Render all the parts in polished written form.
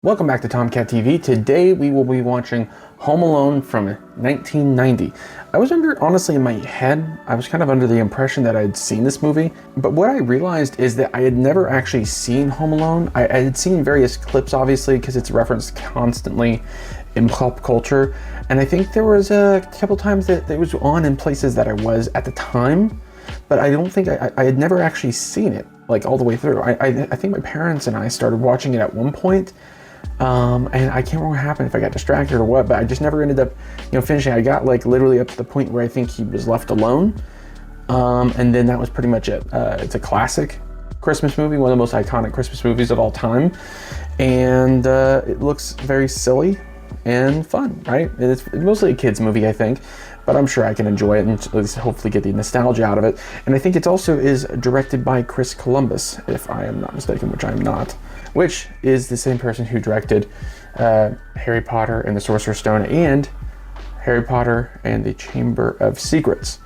Welcome back to Tomcat TV. Today we will be watching Home Alone from 1990. I was honestly in my head, I was kind of under the impression that I had seen this movie, but what I realized is that I had never actually seen Home Alone. I had seen various clips, obviously, because it's referenced constantly in pop culture, and I think there was a couple times that it was on in places that I was at the time, but I don't think I had never actually seen it, like all the way through. I think my parents and I started watching it at one point, and I can't remember what happened, if I got distracted or what, but I just never ended up, finishing. I got like literally up to the point where I think he was left alone, and then that was pretty much it. It's a classic Christmas movie, one of the most iconic Christmas movies of all time, and it looks very silly and fun, right? It's mostly a kid's movie, I think, but I'm sure I can enjoy it and at least hopefully get the nostalgia out of it. And I think it also is directed by Chris Columbus, if I am not mistaken, which I am not, which is the same person who directed Harry Potter and the Sorcerer's Stone and Harry Potter and the Chamber of Secrets.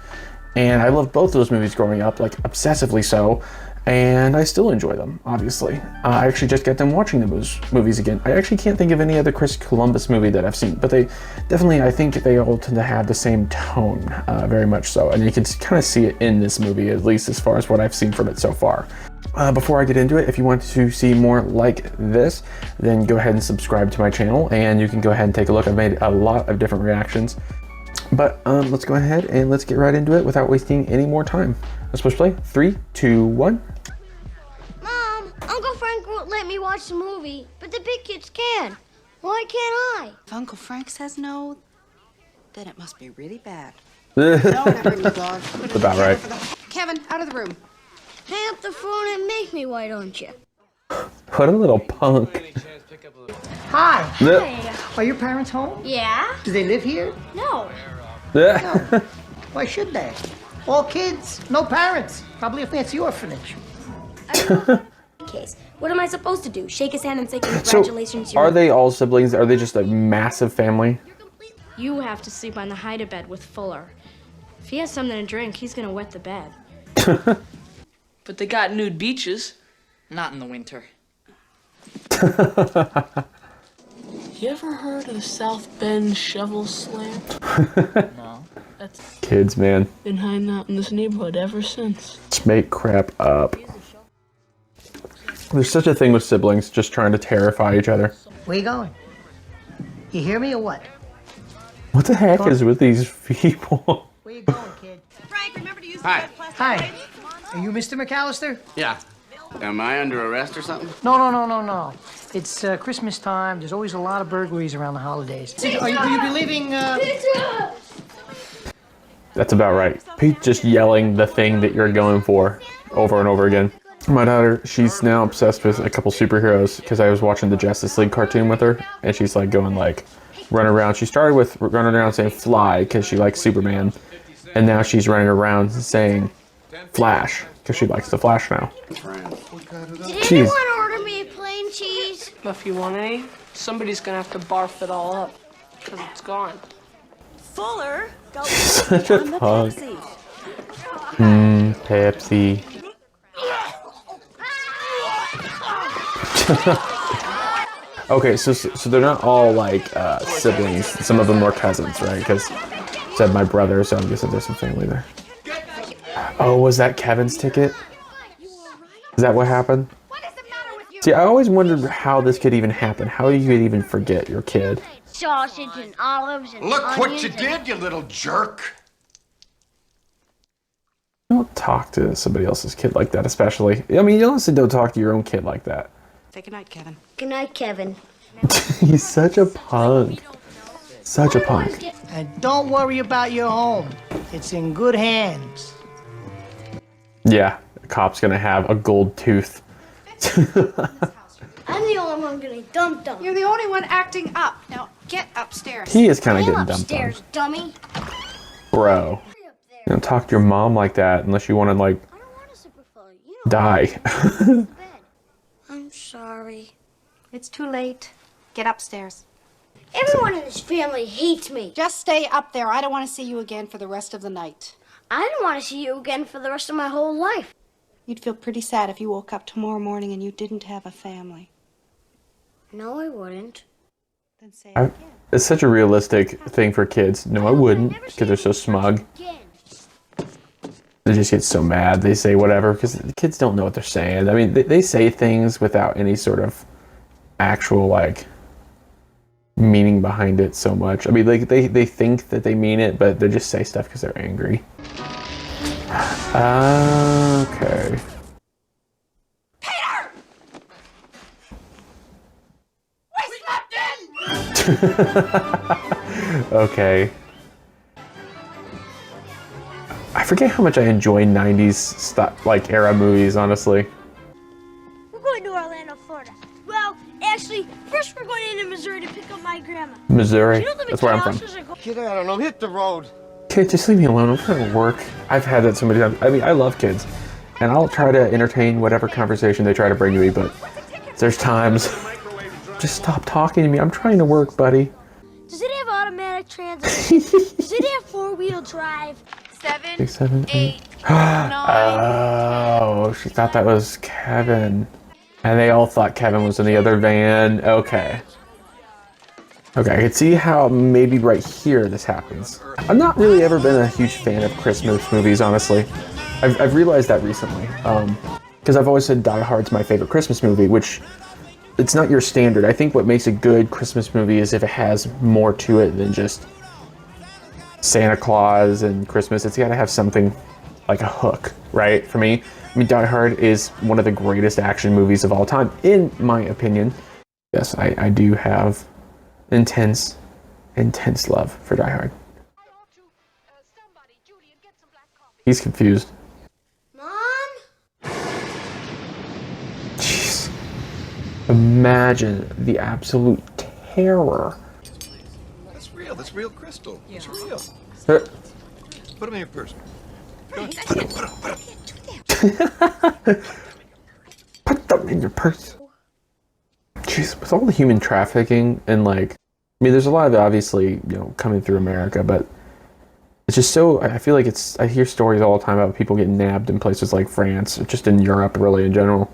And I loved both of those movies growing up, like obsessively so, and I still enjoy them, obviously. I actually just got done watching those movies again. I actually can't think of any other Chris Columbus movie that I've seen, but they definitely, I think they all tend to have the same tone, very much so. And you can kind of see it in this movie, at least as far as what I've seen from it so far. Before I get into it, if you want to see more like this, then go ahead and subscribe to my channel, and you can go ahead and take a look. I've made a lot of different reactions. But let's go ahead and let's get right into it without wasting any more time. Let's push play. 3, 2, 1. Mom, Uncle Frank won't let me watch the movie, but the big kids can. Why can't I? If Uncle Frank says no, then it must be really bad. That's About right. Kevin, out of the room. Hang up the phone and make me, why don't you? What a little punk. Hi. Hey. Are your parents home? Yeah? Do they live here? No. No. Why should they? All kids, no parents. Probably a fancy orphanage. Case. What am I supposed to do? Shake his hand and say congratulations. So, are they all siblings? Are they just a massive family? You have to sleep on the hide-a-bed with Fuller. If he has something to drink, he's gonna wet the bed. But they got nude beaches. Not in the winter. You ever heard of the South Bend Shovel Slam? No. That's Kids, man. been hiding out in this neighborhood ever since. Just make crap up. There's such a thing with siblings just trying to terrify each other. Where you going? You hear me or what? What the heck is with these people? Where you going, kid? Frank, remember to use the Hi. red plastic Hi. plates? Are you Mr. McAllister? Yeah. Am I under arrest or something? No. It's Christmas time. There's always a lot of burglaries around the holidays. Will you be leaving? That's about right. Pete just yelling the thing that you're going for over and over again. My daughter, she's now obsessed with a couple superheroes because I was watching the Justice League cartoon with her, and she's like going like run around. She started with running around saying Fly because she likes Superman, and now she's running around saying Flash because she likes the Flash now. Did anyone order me a plain cheese? If you want any, somebody's gonna have to barf it all up, because it's gone. Fuller, go Such a on the punk. Pepsi. Pepsi. Okay, so they're not all like siblings. Some of them are cousins, right? Because said my brother, so I'm guessing there's some family there. Oh, was that Kevin's ticket? Is that what happened? See, I always wondered how this could even happen. How you could even forget your kid. Sausage and olives and Look what you onions did, you little jerk. Don't talk to somebody else's kid like that, especially. I mean, you honestly don't talk to your own kid like that. Say goodnight, Kevin. Good night, Kevin. He's such a punk. Such a punk. And don't worry about your home. It's in good hands. Yeah, a cop's gonna have a gold tooth. I'm the only one getting dumped on. You're the only one acting up. Now get upstairs. He is kind of I'm getting dumped on. upstairs, dummy. Bro. You don't talk to your mom like that unless you want to, like, I don't want a super phone. die. I'm sorry. It's too late. Get upstairs. Everyone in this family hates me. Just stay up there. I don't want to see you again for the rest of the night. I don't want to see you again for the rest of my whole life. You'd feel pretty sad if you woke up tomorrow morning and you didn't have a family. No, I wouldn't. Then say it again. It's such a realistic thing for kids. No, I wouldn't, because they're so smug. Again. They just get so mad. They say whatever, because the kids don't know what they're saying. I mean, they say things without any sort of actual, like, meaning behind it so much. I mean, like, they think that they mean it, but they just say stuff because they're angry. Okay. Peter! We slept in! Okay. I forget how much I enjoy 90s stuff, like, era movies, honestly. We're going to Orlando, Florida. Well, actually, first we're going into Missouri to pick up my grandma. Missouri. You know the That's where I'm from. McAllisters are Kid, I don't know. Hit the road. Kid, just leave me alone. I'm trying to work. I've had that so many times. I mean, I love kids. And I'll try to entertain whatever conversation they try to bring to me, but there's times... Just stop talking to me. I'm trying to work, buddy. Does it have automatic transmission? Does it have four-wheel drive? 6, 7, 8. Oh, she thought that was Kevin. And they all thought Kevin was in the other van. Okay. Okay, I can see how maybe right here this happens. I've not really ever been a huge fan of Christmas movies, honestly. I've realized that recently. Because I've always said Die Hard's my favorite Christmas movie, which it's not your standard. I think what makes a good Christmas movie is if it has more to it than just Santa Claus and Christmas. It's got to have something like a hook, right? For me, I mean, Die Hard is one of the greatest action movies of all time, in my opinion. Yes, I do have intense love for Die Hard. He's confused. Mom? Jeez. Imagine the absolute terror. That's real. That's real crystal. It's real. Uh, Put them in your purse. Go ahead. Put them in your purse. Jeez, with all the human trafficking and like, I mean, there's a lot of it obviously, you know, coming through America, but it's just so, I feel like I hear stories all the time about people getting nabbed in places like France, just in Europe really in general.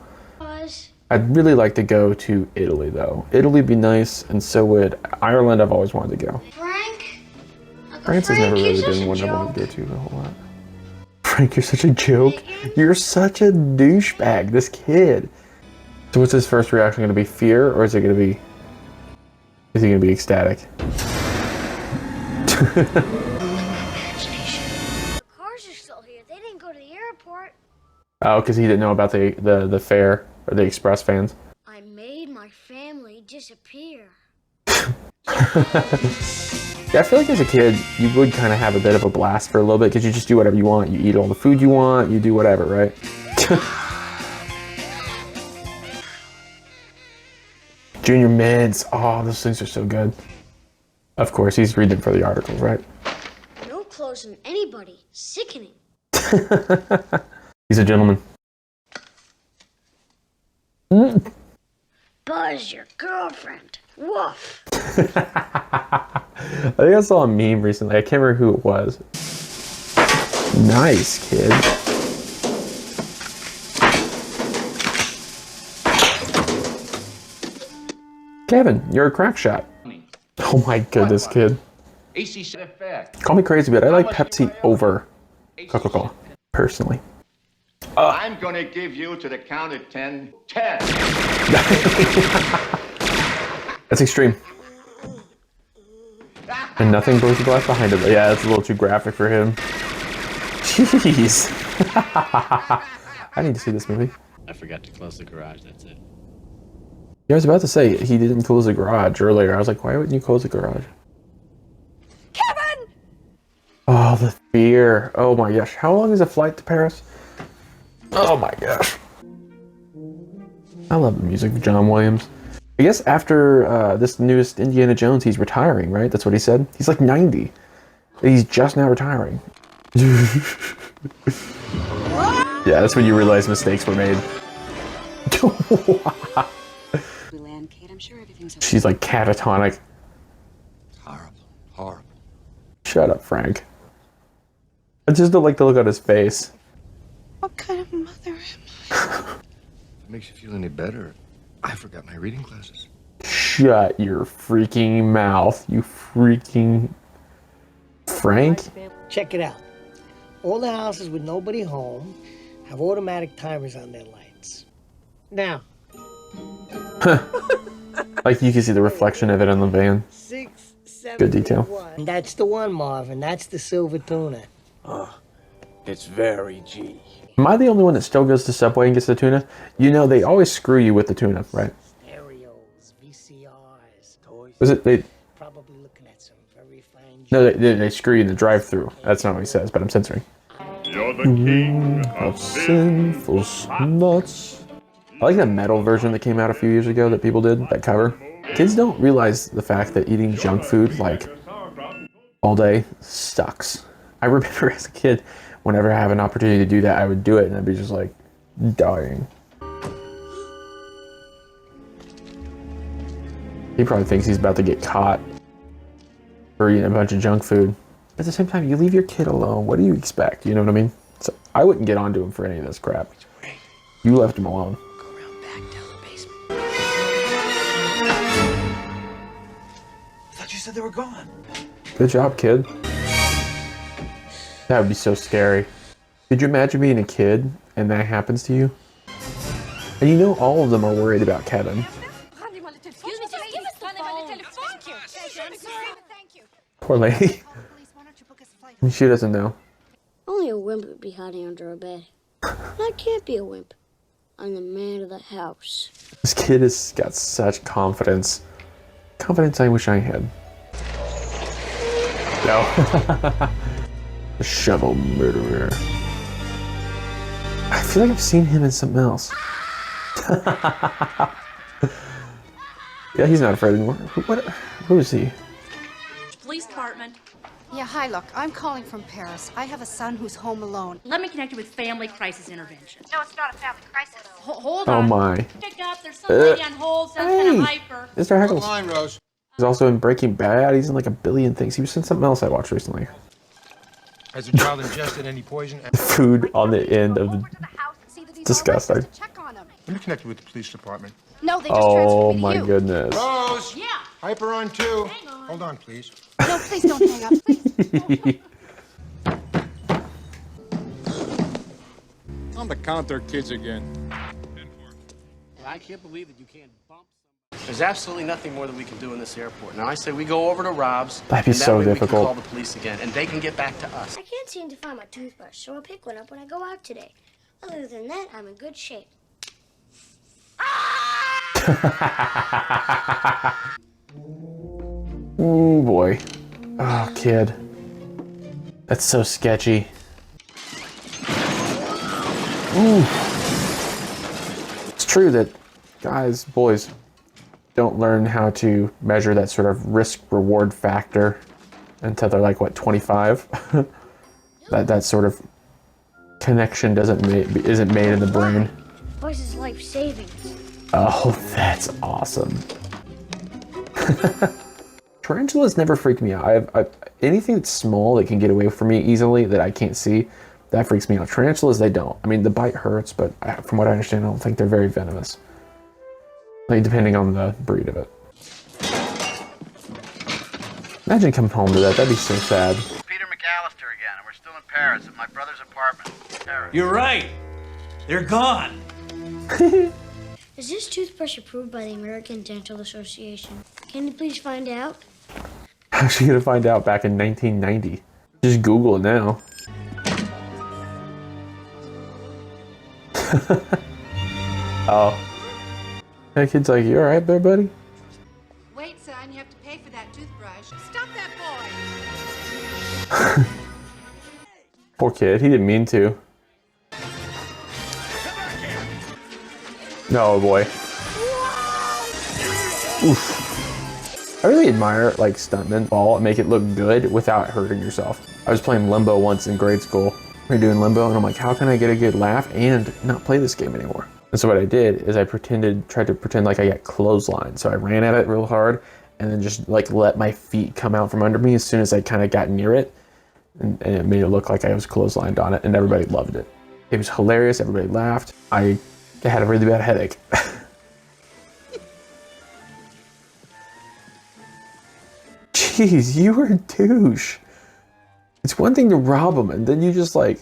I'd really like to go to Italy though. Italy'd be nice, and so would Ireland. I've always wanted to go. Frank? France has never really been one I wanted to go to a whole lot. Frank, you're such a joke. You're such a douchebag, this kid. So what's his first reaction going to be? Fear, or is he going to be ecstatic? The cars are still here. They didn't go to the airport. Oh, because he didn't know about the fair, or the express fans. I made my family disappear. Yeah, I feel like as a kid, you would kind of have a bit of a blast for a little bit, because you just do whatever you want. You eat all the food you want, you do whatever, right? Junior Mints, oh, those things are so good. Of course, he's reading for the articles, right? No clothes on anybody. Sickening. He's a gentleman. Buzz, your girlfriend. Woof. I think I saw a meme recently. I can't remember who it was. Nice, kid. Kevin, you're a crack shot. Oh my goodness, kid. Call me crazy, but I like Pepsi over Coca-Cola, personally. I'm gonna give you to the count of 10. 10! That's extreme. And nothing blows the glass behind it. Yeah, that's a little too graphic for him. Jeez. I need to see this movie. I forgot to close the garage, that's it. Yeah, I was about to say, he didn't close the garage earlier. I was like, why wouldn't you close the garage? Kevin! Oh, the fear. Oh my gosh. How long is a flight to Paris? Oh my gosh. I love the music of John Williams. I guess after this newest Indiana Jones, he's retiring, right? That's what he said. He's like 90. He's just now retiring. Yeah, that's when you realize mistakes were made. She's like catatonic. Horrible. Horrible. Shut up, Frank. I just don't like to look at his face. What kind of mother am I? If it makes you feel any better, I forgot my reading classes. Shut your freaking mouth, you freaking Frank. Check it out. All the houses with nobody home have automatic timers on their lights. Now. Like you can see the reflection of it on the van. 6, 7, Good detail. 1. That's the one, Marvin. That's the silver tuna. It's very G. Am I the only one that still goes to Subway and gets the tuna? You know, they always screw you with the tuna, right? Stereos, VCRs, toys. Was it they? Probably looking at some very fine. No, they screw you in the drive-through. That's not what he says, but I'm censoring. You're the king Of sinful nuts. I like that metal version that came out a few years ago that people did, that cover. Kids don't realize the fact that eating junk food like all day sucks. I remember as a kid, whenever I have an opportunity to do that, I would do it and I'd be just like dying. He probably thinks he's about to get caught for eating a bunch of junk food. At the same time, you leave your kid alone. What do you expect? You know what I mean? So I wouldn't get onto him for any of this crap. You left him alone. Go around back down the basement. I thought you said they were gone. Good job, kid. That would be so scary. Could you imagine being a kid and that happens to you? And you know all of them are worried about Kevin. Excuse me, just give us the phone. Thank you. Poor lady. She doesn't know. Only a wimp would be hiding under a bed. I can't be a wimp. I'm the man of the house. This kid has got such confidence. Confidence I wish I had. No. The shovel murderer. I feel like I've seen him in something else. Yeah, he's not afraid anymore. Who is he? Police department. Yeah, hi, look, I'm calling from Paris. I have a son who's home alone. Let me connect you with Family Crisis Intervention. No, it's not a family crisis. Hold Oh on. my. Pick up. There's some lady on hold. Sounds kind of Hey, hyper. Mr. Heckles. Line, Rose. He's also in Breaking Bad. He's in like a billion things. He was in something else I watched recently. Has the child ingested any poison? Food on the end of the... Disgusting. Let me connect you with the police department. No, they just Oh transferred me to my you. goodness. Rose! Yeah. Hyper on 2. Hold on, please. No, please don't hang up, please. On the counter, kids again. I can't believe that you can't bump somebody. There's absolutely nothing more that we can do in this airport. Now I say we go over to Rob's. That'd be and that so way we difficult. can call the police again, and they can get back to us. I can't seem to find my toothbrush, so I'll pick one up when I go out today. Other than that, I'm in good shape. Oh boy. Oh, kid. That's so sketchy. Ooh. It's true that guys, boys, don't learn how to measure that sort of risk-reward factor until they're like, what, 25? that sort of connection isn't made in the brain. Voice is life savings. Oh, that's awesome. Tarantulas never freak me out. Anything that's small that can get away from me easily that I can't see, that freaks me out. Tarantulas, they don't. I mean, the bite hurts, but from what I understand, I don't think they're very venomous. Like, depending on the breed of it. Imagine coming home to that. That'd be so sad. Peter McAllister again, and we're still in Paris at my brother's apartment. Paris. You're right. They're gone. Is this toothbrush approved by the American Dental Association? Can you please find out? How's she gonna find out back in 1990? Just Google it now. Oh. That kid's like, you alright there, buddy? Wait, son, you have to pay for that toothbrush. Stop that boy! Poor kid, he didn't mean to. No, boy. Oof. I really admire like stuntmen fall and make it look good without hurting yourself. I was playing Limbo once in grade school. We were doing Limbo and I'm like, how can I get a good laugh and not play this game anymore? And so what I did is I tried to pretend like I got clotheslined. So I ran at it real hard and then just like let my feet come out from under me as soon as I kind of got near it. And it made it look like I was clotheslined on it and everybody loved it. It was hilarious, everybody laughed. I had a really bad headache. Jeez, you were a douche. It's one thing to rob them, and then you just like...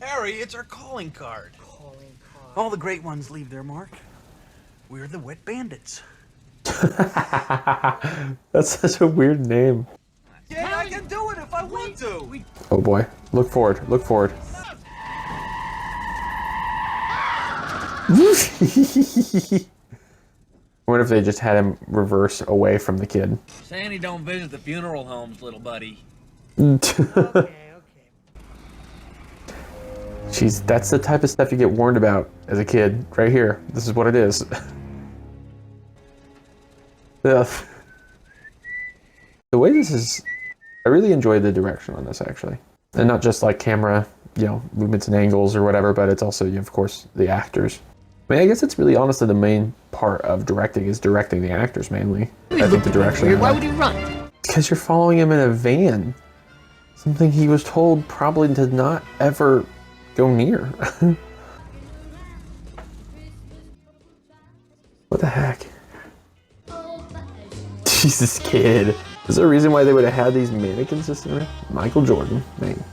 Harry, it's our calling card. All the great ones leave their mark. We're the Wet Bandits. That's such a weird name. Yeah, I can do it if I want to. Oh boy, look forward, look forward. What if they just had him reverse away from the kid? Sandy don't visit the funeral homes, little buddy. Jeez, that's the type of stuff you get warned about as a kid. Right here. This is what it is. Ugh. The way this is... I really enjoyed the direction on this, actually. And not just like camera, you know, movements and angles or whatever, but it's also, of course, the actors. I mean, I guess it's really honestly the main part of directing is directing the actors mainly. I think the direction. Why would he run? Because you're following him in a van. Something he was told probably to not ever go near. What the heck? Jesus, kid. Is there a reason why they would have had these mannequins system there? Michael Jordan, man.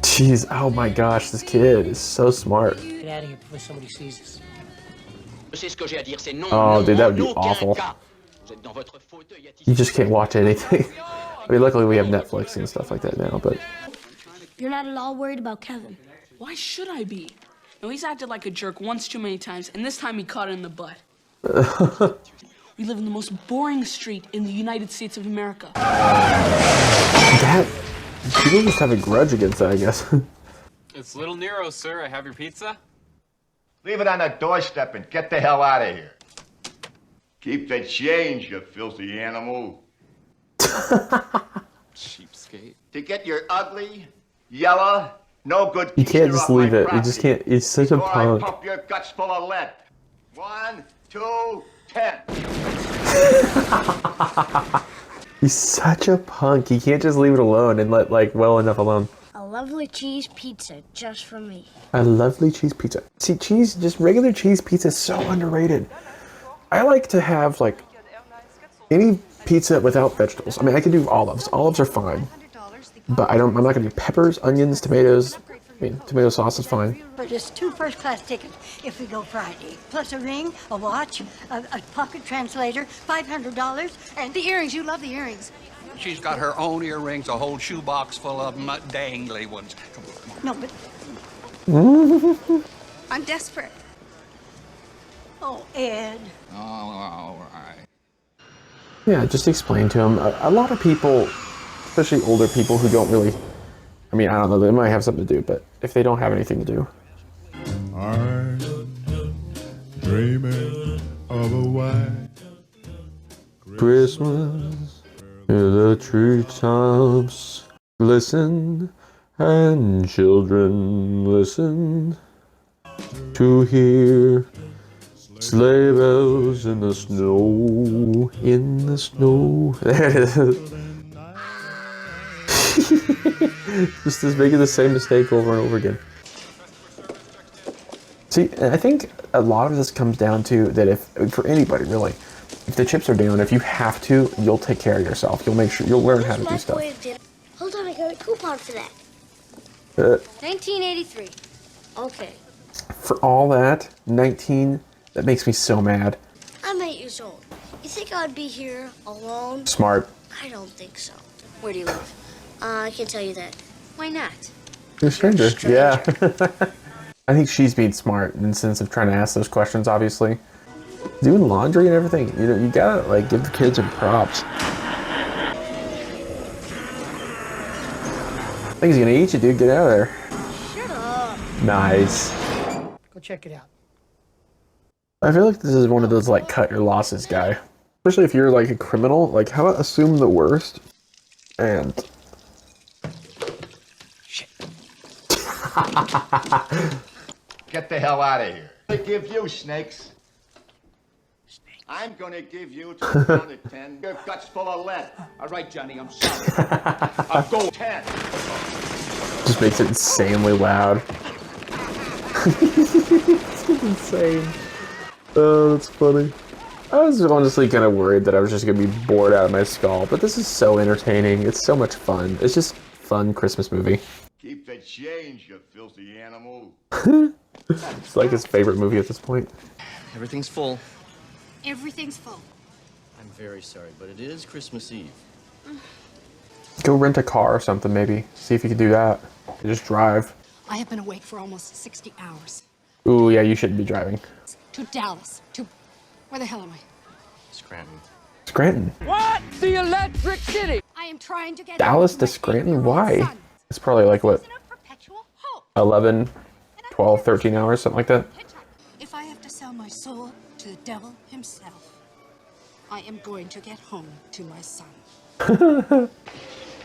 Jeez, oh my gosh, this kid is so smart. Get out of here before somebody sees us. Oh, dude, that would be awful. You just can't watch anything. I mean, luckily we have Netflix and stuff like that now, but... You're not at all worried about Kevin. Why should I be? No, he's acted like a jerk once too many times, and this time he caught it in the butt. We live in the most boring street in the United States of America. That... People just have a grudge against that, I guess. It's Little Nero, sir. I have your pizza. Leave it on the doorstep and get the hell out of here. Keep the change, you filthy animal. Cheapskate. To get your ugly, yellow, no good. You can't just leave it. You just can't. It's such a punk. Pump your guts full of lead. 1, 2, 10. He's such a punk. He can't just leave it alone and let like well enough alone. A lovely cheese pizza just for me. A lovely cheese pizza. See, cheese, just regular cheese pizza is so underrated. I like to have like any pizza without vegetables. I mean, I can do olives. Olives are fine, but I'm not gonna do peppers, onions, tomatoes. I mean, tomato sauce is fine. For just 2 first-class tickets if we go Friday, plus a ring, a watch, a pocket translator, $500, and The earrings, you love the earrings. She's got her own earrings, a whole shoebox full of them, dangly ones. no, but I'm desperate. oh, Ed. Oh, all right. Yeah, just explain to him. A lot of people, especially older people who don't really, I mean, I don't know, they might have something to do, but if they don't have anything to do. I'm dreaming of a white Christmas, the treetops glisten, and children listen to hear sleigh bells in the snow, in the snow. There it is. Just is making the same mistake over and over again. See, I think a lot of this comes down to that if, for anybody really, if the chips are down, if you have to, you'll take care of yourself. You'll make sure, you'll learn how to do stuff. Hold on, I got a coupon for that. 1983. Okay. For all that, 19, that makes me so mad. I'm 8 years old. You think I'd be here alone? Smart. I don't think so. Where do you live? I can't tell you that. Why not? You're a stranger. Yeah. I think she's being smart in the sense of trying to ask those questions, obviously. Doing laundry and everything. You know, you gotta, like, give the kids some props. I think he's gonna eat you, dude. Get out of there. Shut up. Nice. Go check it out. I feel like this is one of those, like, cut your losses guy. Especially if you're, like, a criminal. Like, how about assume the worst and... Get the hell out of here. I give you snakes. I'm gonna give you to the count of 10. Your guts full of lead. All right, Johnny, I'm sorry. I'll go 10. Just makes it insanely loud. It's insane. Oh, that's funny. I was honestly kind of worried that I was just going to be bored out of my skull, but this is so entertaining. It's so much fun. It's just fun Christmas movie. Keep the change, you filthy animal. It's like his favorite movie at this point. Everything's full. Everything's full. I'm very sorry, but it is Christmas Eve. Go rent a car or something, maybe. See if you can do that. You just drive. I have been awake for almost 60 hours. Ooh, yeah, you shouldn't be driving. To Dallas. To... Where the hell am I? Scranton. Scranton. What? The Electric City! I am trying to get... Dallas to Scranton? Why? It's probably like, what, 11, 12, 13 hours, something like that? If I have to sell my soul to the devil himself, I am going to get home to my son.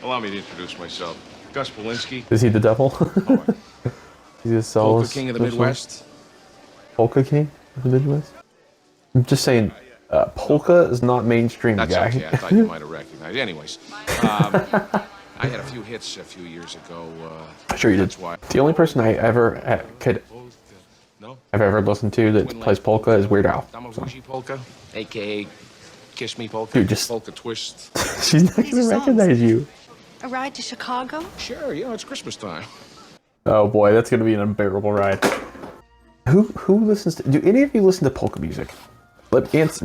Allow me to introduce myself. Gus Polinski. Is he the devil? He's a Polka King of the Midwest. Polka King of the Midwest? I'm just saying, polka is not mainstream, That's guy. okay. I thought you might have recognized. Anyways, I had a few hits a few years ago. Sure you did. That's why. The only person I ever I've ever listened to that plays polka is Weird Al. So. Damaguchi Polka, a.k.a. Kiss Me Polka. Dude, just... Polka Twist. She's not going to recognize you. A ride to Chicago? Sure, yeah, it's Christmas time. Oh boy, that's going to be an unbearable ride. Who listens to... Do any of you listen to polka music? Answer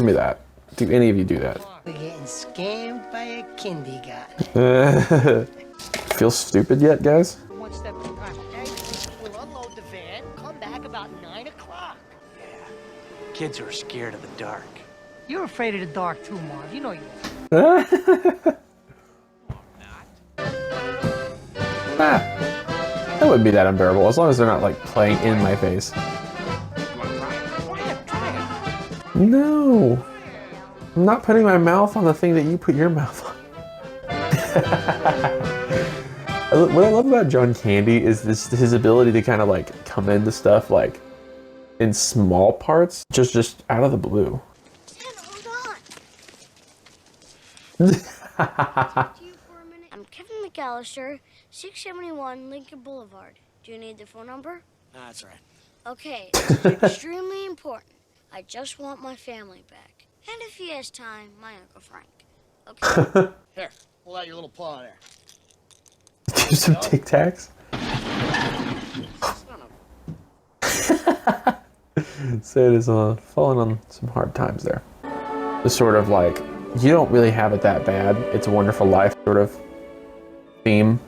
me that. Do any of you do that? We're getting scammed by a kindergarten. Feel stupid yet, guys? One step at a time, okay? We'll unload the van, come back about 9 o'clock. Kids are scared of the dark. You're afraid of the dark too, Marv. You know you are. That wouldn't be that unbearable, as long as they're not, like, playing in my face. No! I'm not putting my mouth on the thing that you put your mouth on. What I love about John Candy is his ability to kind of, like, come into stuff, like, in small parts, just out of the blue. I'm Kevin McAllister, 671 Lincoln Boulevard. Do you need the phone number? That's right. Okay, this is extremely important. I just want my family back. And if he has time, my Uncle Frank. Okay? Here, pull out your little paw there. Do some Tic Tacs? So it is falling on some hard times there. The sort of like, you don't really have it that bad. It's a Wonderful Life sort of theme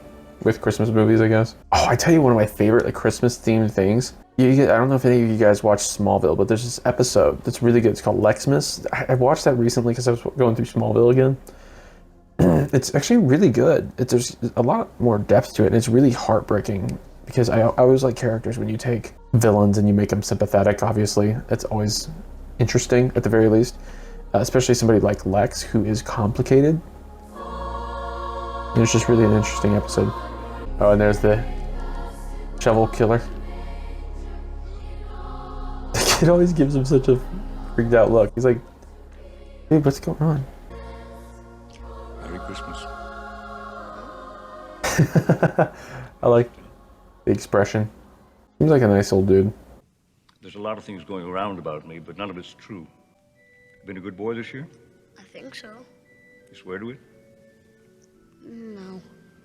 with Christmas movies, I guess. Oh, I tell you one of my favorite like Christmas themed things. I don't know if any of you guys watched Smallville, but there's this episode that's really good. It's called Lexmas. I watched that recently because I was going through Smallville again. It's actually really good. There's a lot more depth to it, and it's really heartbreaking because I always like characters when you take villains and you make them sympathetic, obviously. It's always interesting, at the very least. Especially somebody like Lex, who is complicated. And it's just really an interesting episode. Oh, and there's the shovel killer. The kid always gives him such a freaked out look. He's like, dude, what's going on? Merry Christmas. I like the expression. Seems like a nice old dude. There's a lot of things going around about me, but none of it's true. Been a good boy this year? I think so. You swear to it? No.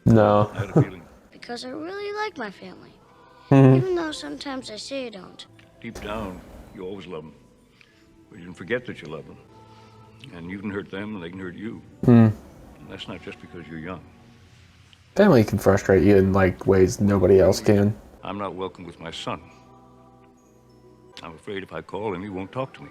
No. I had a feeling. Because I really like my family. Mhm. Even though sometimes I say I don't. Deep down, you always love them. But you didn't forget that you love them. And you can hurt them, and they can hurt you. Mm. And that's not just because you're young. Family can frustrate you in like ways nobody else can. I'm not welcome with my son. I'm afraid if I call him, he won't talk to me.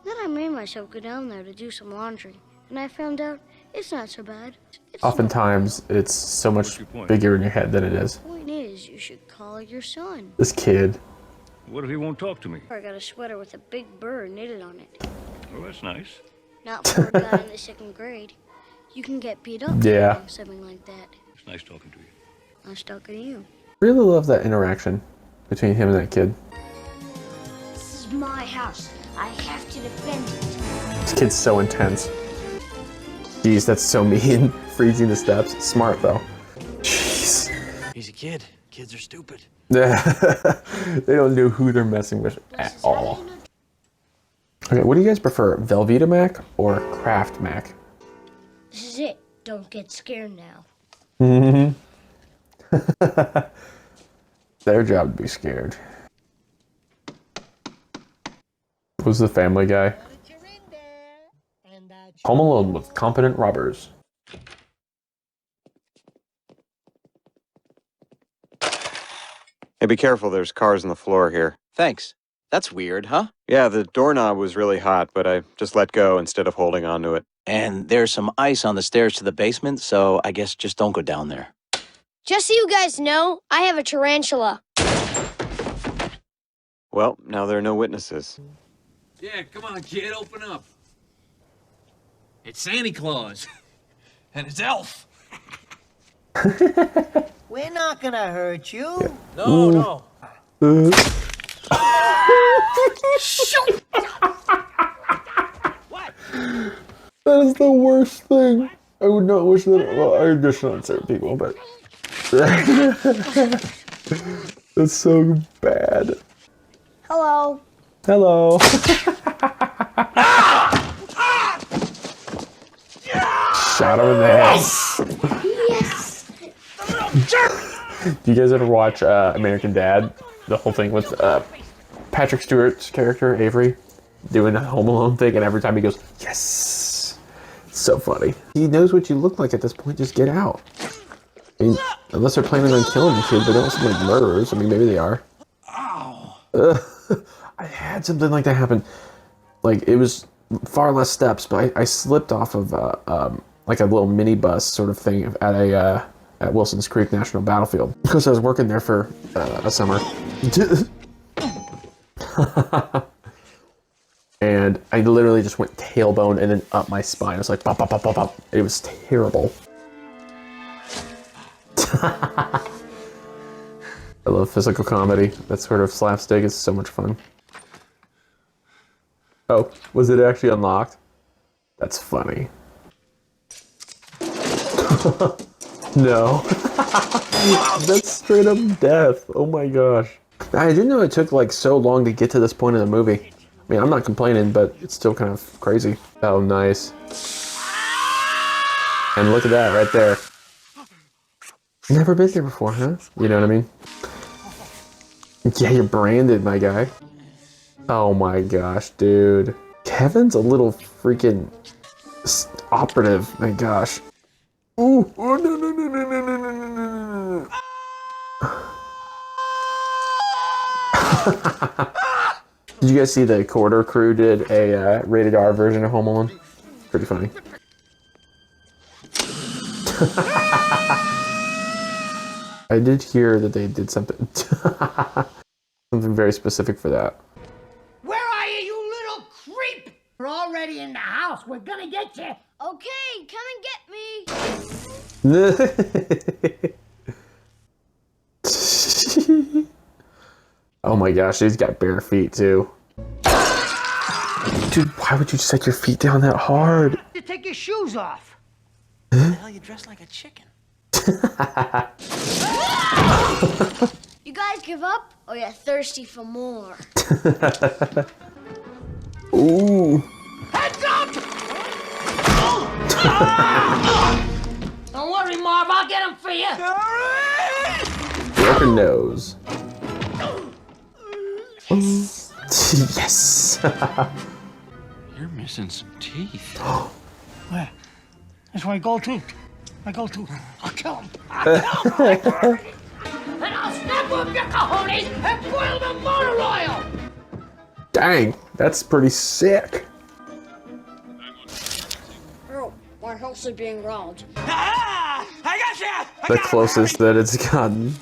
Then I made myself go down there to do some laundry. And I found out it's not so bad. Oftentimes, it's so much bigger in your head than it is. The point is, you should call your son. This kid. What if he won't talk to me? I got a sweater with a big bird knitted on it. Well, that's nice. Not for a guy in the 2nd grade. You can get beat up for Yeah. doing something like that. It's nice talking to you. Nice talking to you. Really love that interaction between him and that kid. This is my house. I have to defend it. This kid's so intense. Jeez, that's so mean. Freezing the steps. Smart, though. Jeez. He's a kid. Kids are stupid. They don't know who they're messing with at all. Okay, what do you guys prefer, Velveeta Mac or Kraft Mac? This is it. Don't get scared now. Their job to be scared. Who's the Family Guy? Home Alone with competent robbers. Hey, be careful, there's cars on the floor here. Thanks. That's weird, huh? Yeah, the doorknob was really hot, but I just let go instead of holding onto it. And there's some ice on the stairs to the basement, so I guess just don't go down there. Just so you guys know, I have a tarantula. Well, now there are no witnesses. Yeah, come on, kid, open up. It's Santa Claus. And it's Elf. We're not gonna hurt you. No, no. Shoot! That is the worst thing. I would not wish that. Well, I wish on certain people, but that's so bad. Hello. Hello. Shot him in the head. Yes. Do you guys ever watch American Dad? The whole thing with Patrick Stewart's character, Avery, doing a Home Alone thing, and every time he goes, yes. It's so funny. He knows what you look like at this point, just get out. I mean, unless they're planning on killing the kid, they don't seem like murderers. I mean, maybe they are. I had something like that happen. Like, it was far less steps, but I slipped off of like a little minibus sort of thing at Wilson's Creek National Battlefield because I was working there for a summer. And I literally just went tailbone and then up my spine. It was like pop, pop, pop, pop, pop. It was terrible. I love physical comedy. That sort of slapstick is so much fun. Oh, was it actually unlocked? That's funny. No. That's straight up death. Oh my gosh. I didn't know it took like so long to get to this point in the movie. I mean, I'm not complaining, but it's still kind of crazy. Oh, nice. And look at that right there. Never been there before, huh? You know what I mean? Yeah, you're branded, my guy. Oh my gosh, dude. Kevin's a little freaking operative, my gosh. Ooh. Oh, no, no, no, no, no, no, no, no, no, no. Did you guys see the Corridor Crew did a rated R version of Home Alone? Pretty funny. I did hear that they did something something very specific for that. Where are you, you little creep? We're already in the house. We're gonna get you. Okay, come and get me. Oh my gosh, he's got bare feet too. Dude, why would you set your feet down that hard? You take your shoes off. What the hell, you dressed like a chicken? You guys give up, or you're thirsty for more? Ooh. Heads up! Don't worry, Marv. I'll get him for you. Broken nose. Yes. You're missing some teeth. Where? That's where I go to. I'll kill him. I'll kill him. And I'll snap up your cojones and boil the motor oil. Dang, that's pretty sick. Oh, my house is being robbed. Ah! I gotcha! The closest that it's gotten.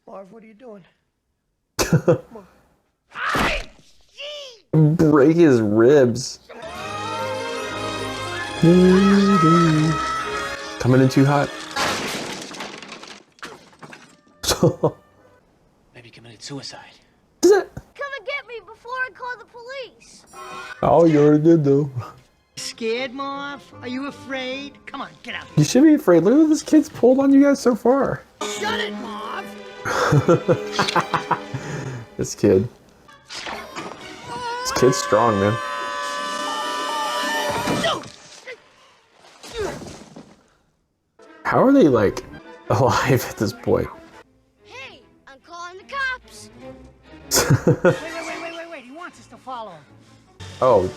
Marv, what are you doing? Break his ribs. Coming in too hot. Maybe committed suicide. Come and get me before I call the police. Oh, you already did though. Scared, Marv? Are you afraid? Come on, get out. You should be afraid. Look at this kid's pulled on you guys so far. Shut it, Marv! This kid. This kid's strong, man. How are they, like, alive at this point? Hey, I'm calling the cops. Wait. He wants us to follow him. Oh.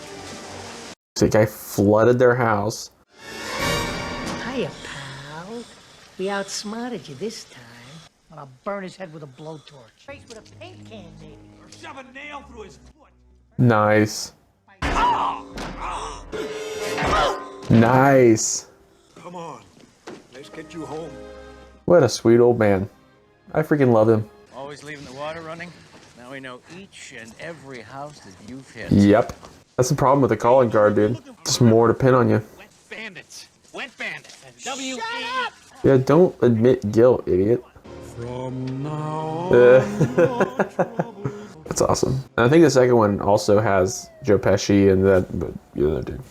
So the guy flooded their house. Hiya, pal. We outsmarted you this time. And I'll burn his head with a blowtorch. Face with a paint can, maybe. Or shove a nail through his foot. Nice. Nice. Come on. Let's get you home. What a sweet old man. I freaking love him. Always leaving the water running? Now we know each and every house that you've hit. Yep. That's the problem with the calling card, dude. Just more to pin on you. Bandits. Wet bandits. W-E. Yeah, don't admit guilt, idiot. From now That's awesome. And I think the second one also has Joe Pesci and the other dude.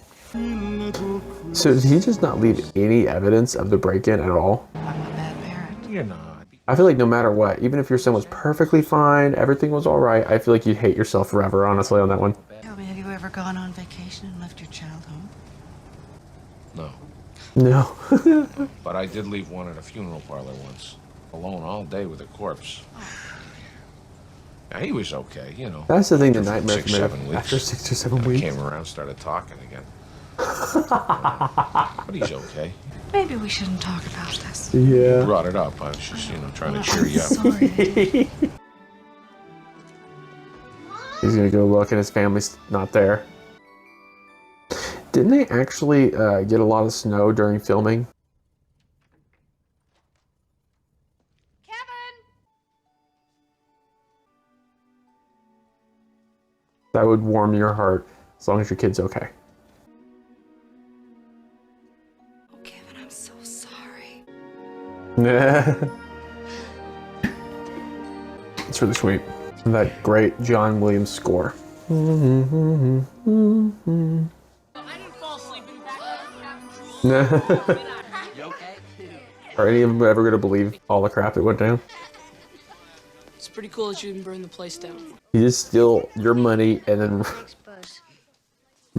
So did he just not leave any evidence of the break-in at all? You're not. I feel like no matter what, even if your son was perfectly fine, everything was all right, I feel like you'd hate yourself forever, honestly, on that one. Tell me, have you ever gone on vacation and left your child home? No. No. But I did leave one at a funeral parlor once. Alone all day with a corpse. Yeah, he was okay, you know. That's the thing, the After nightmare 6, for me. 7 weeks. After 6 or 7 weeks. Came around, started talking again. But he's okay. Maybe we shouldn't talk about this. Yeah. Brought it up. I was just, trying to cheer you up. Sorry. He's gonna go look and his family's not there. Didn't they actually get a lot of snow during filming? That would warm your heart as long as your kid's okay. Oh, Kevin, I'm so sorry. It's really sweet. That great John Williams score. I didn't fall asleep in the You okay? Are any of them ever gonna believe all the crap that went down? It's pretty cool that you didn't burn the place down. You just steal your money and then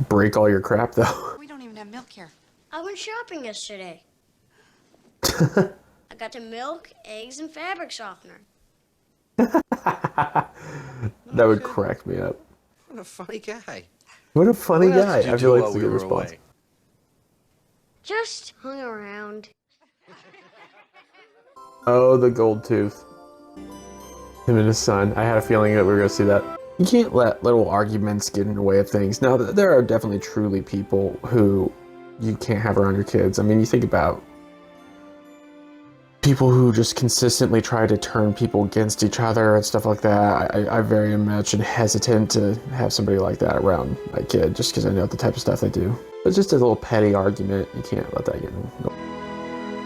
break all your crap, though. We don't even have milk here. I went shopping yesterday. I got the milk, eggs, and fabric softener. That would crack me up. What a funny guy. What a funny What else guy. did you I feel do like while it's a we good were response. away? Just hung around. Oh, the gold tooth. Him and his son. I had a feeling that we were going to see that. You can't let little arguments get in the way of things. Now, there are definitely truly people who you can't have around your kids. I mean, you think about people who just consistently try to turn people against each other and stuff like that. I very much hesitant to have somebody like that around my kid just because I know the type of stuff they do. But just a little petty argument, you can't let that get in. Nope.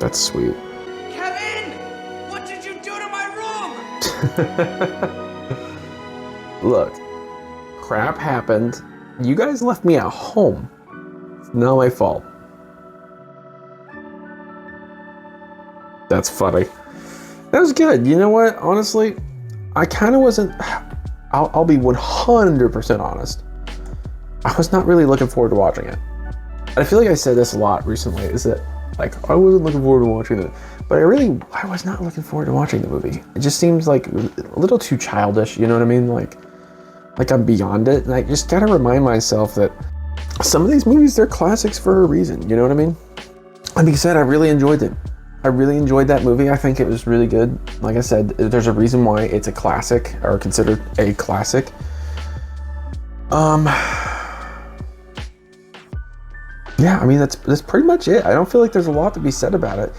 That's sweet. Kevin! What did you do to my room? Look, crap happened. You guys left me at home. It's not my fault. That's funny. That was good. You know what? Honestly, I kind of wasn't... I'll be 100% honest. I was not really looking forward to watching it. I feel like I said this a lot recently, is that, like, I wasn't looking forward to watching it. But I was not looking forward to watching the movie. It just seems like a little too childish, you know what I mean? Like I'm beyond it. And I just gotta remind myself that some of these movies, they're classics for a reason, you know what I mean? Like I said, I really enjoyed it. I really enjoyed that movie. I think it was really good. Like I said, there's a reason why it's a classic, or considered a classic. Yeah, I mean, that's pretty much it. I don't feel like there's a lot to be said about it.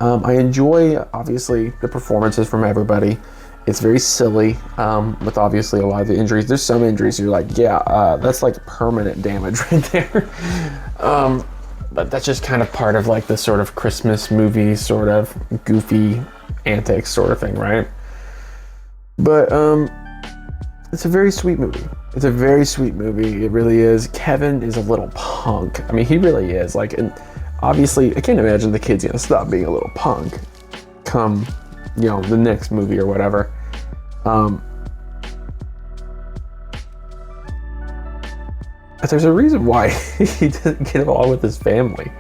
I enjoy, obviously, the performances from everybody. It's very silly, with obviously a lot of the injuries. There's some injuries you're like, yeah, that's like permanent damage right there. But that's just kind of part of like the sort of Christmas movie, sort of goofy antics sort of thing, right? But it's a very sweet movie. It's a very sweet movie. It really is. Kevin is a little punk. I mean, he really is. Like, and obviously, I can't imagine the kid's gonna stop being a little punk come, you know, the next movie or whatever. But there's a reason why he doesn't get along with his family.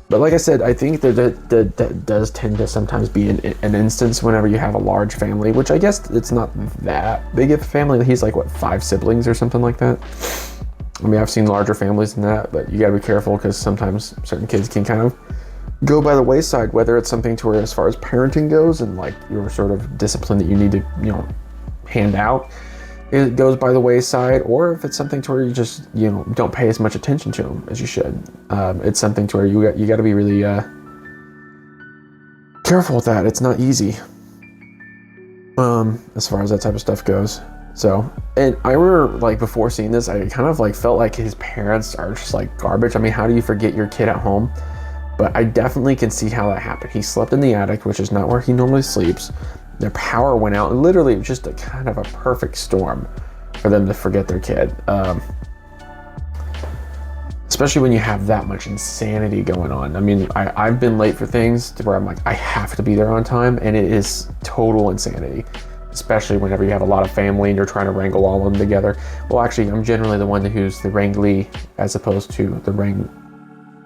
But like I said, I think that does tend to sometimes be an instance whenever you have a large family, which I guess it's not that big of a family. He's like, what, 5 siblings or something like that? I mean, I've seen larger families than that, but you gotta be careful because sometimes certain kids can kind of go by the wayside, whether it's something to where as far as parenting goes and like your sort of discipline that you need to, you know, hand out, it goes by the wayside, or if it's something to where you just, you know, don't pay as much attention to them as you should. It's something to where you got to be really careful with that. It's not easy as far as that type of stuff goes. So, and I remember, like, before seeing this, I kind of like felt like his parents are just like garbage. I mean, how do you forget your kid at home? But I definitely can see how that happened. He slept in the attic, which is not where he normally sleeps. Their power went out, and literally it was just a kind of a perfect storm for them to forget their kid. Especially when you have that much insanity going on. I mean, I've been late for things to where I'm like, I have to be there on time, and it is total insanity. Especially whenever you have a lot of family and you're trying to wrangle all of them together. Well, actually, I'm generally the one who's the wrangly as opposed to the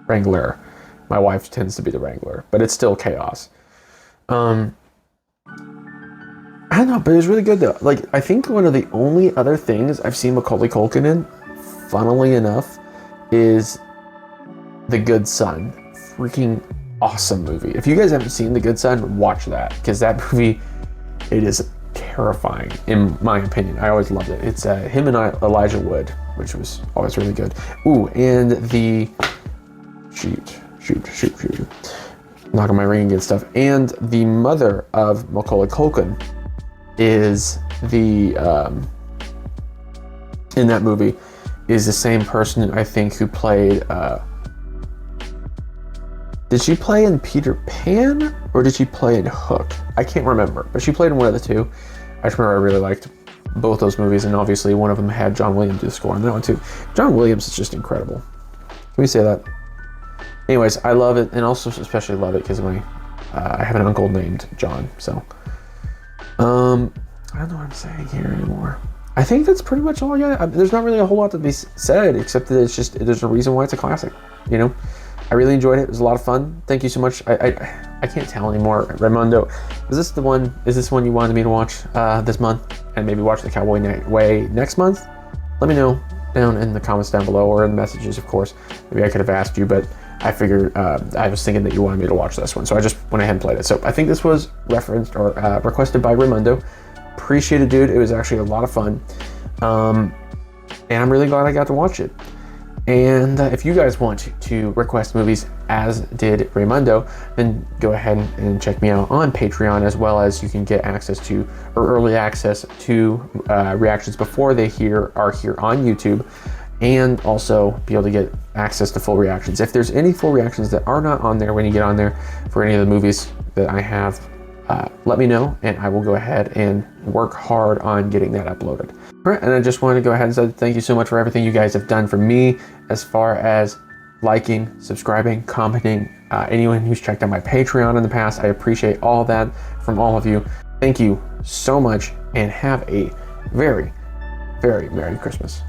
wrangler. My wife tends to be the wrangler, but it's still chaos. I don't know, but it was really good though. Like, I think one of the only other things I've seen Macaulay Culkin in, funnily enough, is The Good Son. Freaking awesome movie. If you guys haven't seen The Good Son, watch that, because that movie, it is terrifying, in my opinion. I always loved it. It's him and Elijah Wood, which was always really good. Ooh, and the... Shoot. Knocking my ring and stuff. And the mother of Macaulay Culkin is the in that movie is the same person, I think, who played did she play in Peter Pan or did she play in Hook? I can't remember, but she played in one of the two. I just remember I really liked both those movies, and obviously one of them had John Williams do the score on that one too. John Williams is just incredible. Can we say that? Anyways, I love it, and also especially love it because I have an uncle named John, so I don't know what I'm saying here anymore. I think that's pretty much all I got. There's not really a whole lot to be said, except that it's just, there's a reason why it's a classic, you know? I really enjoyed it. It was a lot of fun. Thank you so much. I can't tell anymore. Raimundo, is this one you wanted me to watch this month? And maybe watch The Cowboy Way next month? Let me know down in the comments down below, or in the messages, of course. Maybe I could have asked you, but I figured, I was thinking that you wanted me to watch this one, so I just went ahead and played it. So I think this was referenced or requested by Raimundo. Appreciate it, dude. It was actually a lot of fun. And I'm really glad I got to watch it. And if you guys want to request movies as did Raimundo, then go ahead and check me out on Patreon, as well as you can get access to, or early access to reactions before they are here on YouTube, and also be able to get access to full reactions. If there's any full reactions that are not on there when you get on there for any of the movies that I have, let me know, and I will go ahead and work hard on getting that uploaded. All right, and I just want to go ahead and say thank you so much for everything you guys have done for me, as far as liking, subscribing, commenting, anyone who's checked out my Patreon in the past. I appreciate all that from all of you. Thank you so much, and have a very, very Merry Christmas.